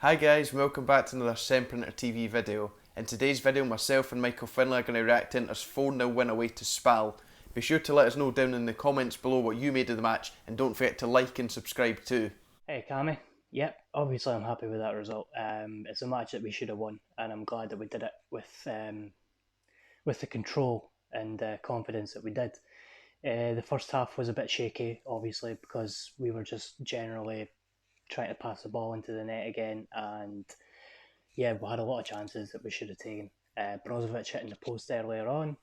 Hi guys, welcome back to another Semprinter TV video. In today's video, myself and Michael Findlay are going to react to Inter's 4-0 win away to SPAL. Be sure to let us know down in the comments below what you made of the match, and don't forget to like and subscribe too. Hey Cammy, yep, obviously I'm happy with that result. It's a match that we should have won, and I'm glad that we did it with the control and confidence that we did. The first half was a bit shaky, obviously, because we were just generally trying to pass the ball into the net again, and yeah, we had a lot of chances that we should have taken. Brozovic hitting the post earlier on,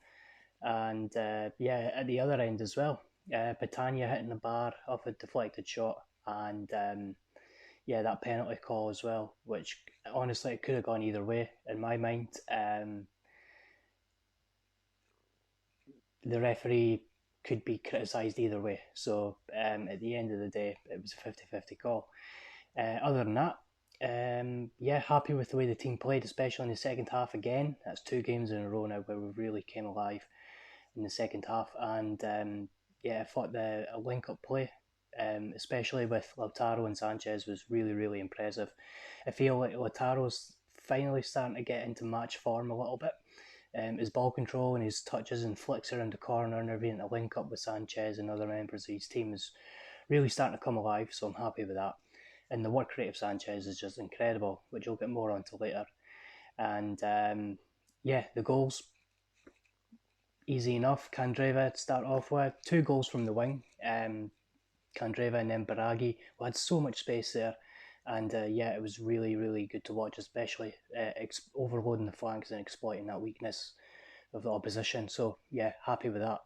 and yeah, at the other end as well. Petagna hitting the bar off a deflected shot, and yeah, that penalty call as well, which honestly it could have gone either way in my mind. The referee could be criticised either way. So at the end of the day, it was a 50-50 call. Other than that, yeah, happy with the way the team played, especially in the second half again. That's 2 games in a row now where we really came alive in the second half. And yeah, I thought the link-up play, especially with Lautaro and Sanchez, was really, really impressive. I feel like Lautaro's finally starting to get into match form a little bit. His ball control and his touches and flicks around the corner and everything to link up with Sanchez and other members of his team is really starting to come alive, so I'm happy with that. And the work rate of Sanchez is just incredible, which we'll get more onto later. And yeah, the goals, easy enough. Candreva to start off with, 2 goals from the wing. Candreva and then Baraghi. We had so much space there. And yeah, it was really, really good to watch, especially overloading the flanks and exploiting that weakness of the opposition. So yeah, happy with that.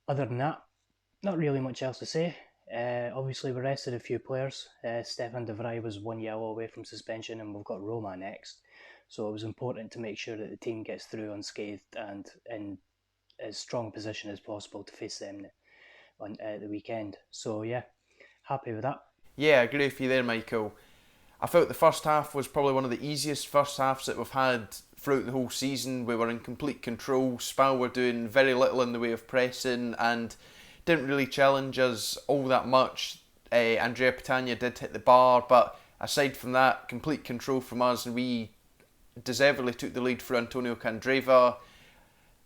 Other than that, not really much else to say. Obviously, we rested a few players. Stefan de Vrij was 1 yellow away from suspension, and we've got Roma next. So it was important to make sure that the team gets through unscathed and in as strong position as possible to face them on the weekend. So yeah, happy with that. Yeah, I agree with you there, Michael. I felt the first half was probably one of the easiest first halves that we've had throughout the whole season. We were in complete control. SPAL were doing very little in the way of pressing and didn't really challenge us all that much. Andrea Petagna did hit the bar, but aside from that, complete control from us, and we deservedly took the lead for Antonio Candreva.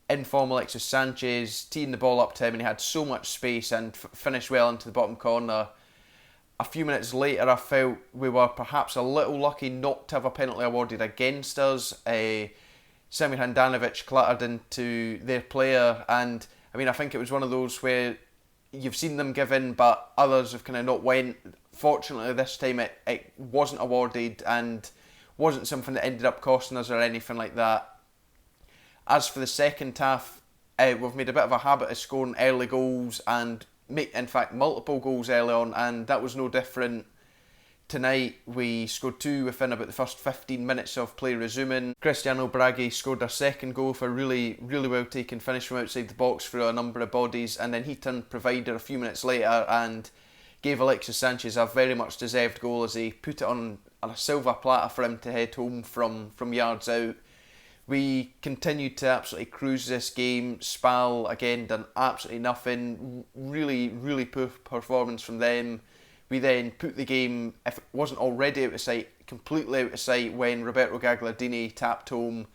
Inform Alexis Sanchez, teeing the ball up to him, and he had so much space and finished well into the bottom corner. A few minutes later, I felt we were perhaps a little lucky not to have a penalty awarded against us. Semir Handanovic clattered into their player, and I mean, I think it was one of those where you've seen them give in, but others have kind of not went. Fortunately, this time it wasn't awarded and wasn't something that ended up costing us or anything like that. As for the second half, we've made a bit of a habit of scoring early goals and in fact multiple goals early on, and that was no different tonight. We scored 2 within about the first 15 minutes of play resuming. Cristiano Braghi scored a second goal for a really, really well taken finish from outside the box through a number of bodies, and then he turned provider a few minutes later and gave Alexis Sanchez a very much deserved goal as he put it on a silver platter for him to head home from yards out. We continued to absolutely cruise this game. SPAL, again, done absolutely nothing. Really, really poor performance from them. We then put the game, if it wasn't already out of sight, completely out of sight when Roberto Gagliardini tapped home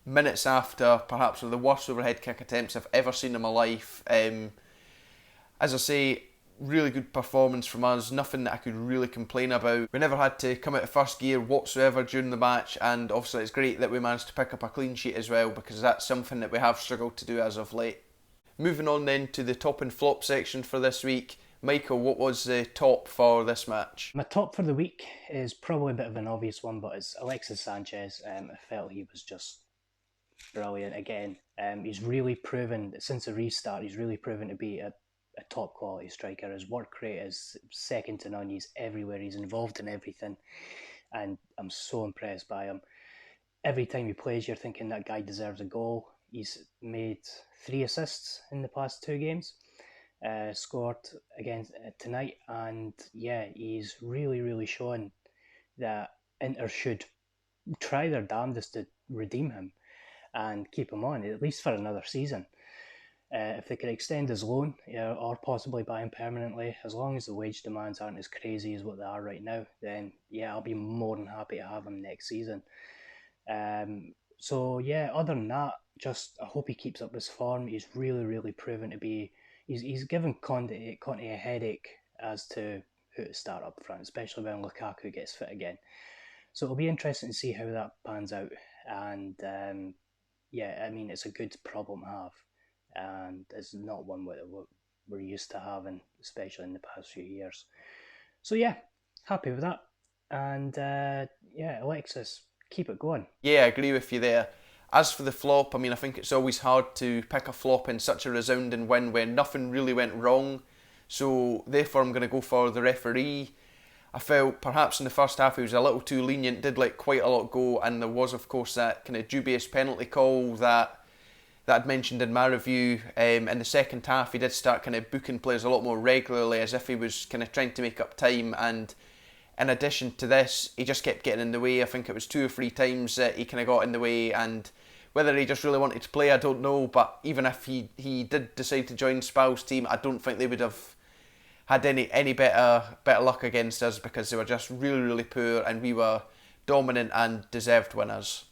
minutes after, perhaps one of the worst overhead kick attempts I've ever seen in my life. As I say, really good performance from us, nothing that I could really complain about. We never had to come out of first gear whatsoever during the match, and obviously it's great that we managed to pick up a clean sheet as well, because that's something that we have struggled to do as of late. Moving on then to the top and flop section for this week. Michael, what was the top for this match? My top for the week is probably a bit of an obvious one, but it's Alexis Sanchez. I felt he was just brilliant again. He's really proven, since the restart, he's really proven to be a top quality striker. His work rate is second to none. He's everywhere. He's involved in everything, and I'm so impressed by him. Every time he plays, you're thinking that guy deserves a goal. He's made 3 assists in the past 2 games. Scored again tonight, and yeah, he's really, really shown that Inter should try their damnedest to redeem him and keep him on, at least for another season. If they could extend his loan, or possibly buy him permanently, as long as the wage demands aren't as crazy as what they are right now, then yeah, I'll be more than happy to have him next season. So yeah, other than that, just I hope he keeps up his form. He's really, really proven to be. He's given Conte a headache as to who to start up front, especially when Lukaku gets fit again. So it'll be interesting to see how that pans out. And yeah, I mean, it's a good problem to have, and it's not one we're used to having, especially in the past few years. So yeah, happy with that. And yeah, Alexis, keep it going. Yeah, I agree with you there. As for the flop, I mean, I think it's always hard to pick a flop in such a resounding win when nothing really went wrong. So therefore, I'm going to go for the referee. I felt perhaps in the first half he was a little too lenient, did let quite a lot go, and there was, of course, that kind of dubious penalty call that I'd mentioned in my review. In the second half, he did start kind of booking players a lot more regularly, as if he was kind of trying to make up time. And in addition to this, he just kept getting in the way. I think it was 2 or 3 times that he kind of got in the way, and whether he just really wanted to play, I don't know. But even if he did decide to join SPAL's team, I don't think they would have had any better luck against us, because they were just really, really poor and we were dominant and deserved winners.